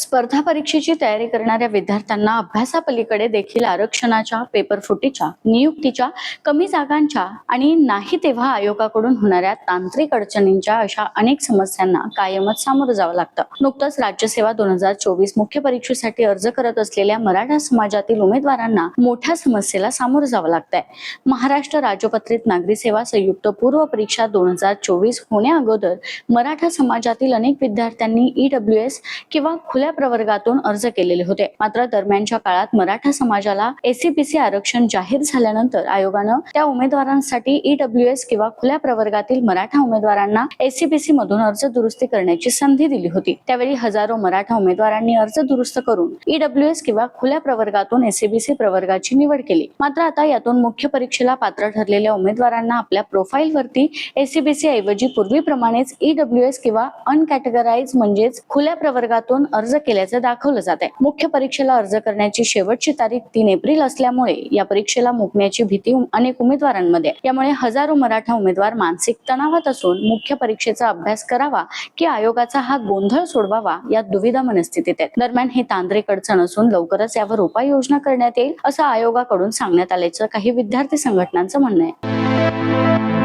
स्पर्धा परीक्षेची तयारी करणाऱ्या विद्यार्थ्यांना अभ्यासापलीकडे देखील आरक्षणाच्या, पेपरफुटीच्या, नियुक्तीच्या, कमी जागांच्या आणि नाही तेव्हा आयोगाकडून होणाऱ्या तांत्रिक अडचणींच्या अशा अनेक समस्यांना कायमच सामोरं जावं लागतं. नुकतंच राज्यसेवा 2024 मुख्य परीक्षेसाठी अर्ज करत असलेल्या मराठा समाजातील उमेदवारांना मोठ्या समस्येला सामोरं जावं लागतंय. महाराष्ट्र राजपत्रित नागरी सेवा संयुक्त पूर्व परीक्षा 2024 होण्याअगोदर मराठा समाजातील अनेक विद्यार्थ्यांनी EWS किंवा खुल्या प्रवर्गातून अर्ज केलेले होते. मात्र दरम्यानच्या काळात मराठा समाजाला SCPC आरक्षण जाहीर झाल्यानंतर आयोगानं त्या उमेदवारांसाठी EWS किंवा खुल्या प्रवर्गातील मराठा उमेदवारांना SCPC मधून अर्ज दुरुस्ती करण्याची संधी दिली होती. त्यावेळी हजारो मराठा उमेदवारांनी अर्ज दुरुस्त करून EWS किंवा खुल्या प्रवर्गातून SCPC प्रवर्गाची निवड केली. मात्र आता यातून मुख्य परीक्षेला पात्र ठरलेल्या उमेदवारांना आपल्या प्रोफाईलवरती SCPC ऐवजी पूर्वीप्रमाणेच EWS किंवा अनकॅटेगराइज म्हणजेच खुल्या प्रवर्गातून अर्ज केल्याचं दाखवलं जात आहे. मुख्य परीक्षेला अर्ज करण्याची शेवटची तारीख 3 एप्रिल असल्यामुळे या परीक्षेला मुकण्याची भीती अनेक उमेदवारांमध्ये. यामुळे हजारो मराठा उमेदवार मानसिक तणावात असून मुख्य परीक्षेचा अभ्यास करावा की आयोगाचा हा गोंधळ सोडवावा या दुविधा मनस्थितीत आहेत. दरम्यान ही तांत्रिक अडचण असून लवकरच यावर उपाययोजना करण्यात येईल असं आयोगाकडून सांगण्यात आल्याचं काही विद्यार्थी संघटनांचं म्हणणं आहे.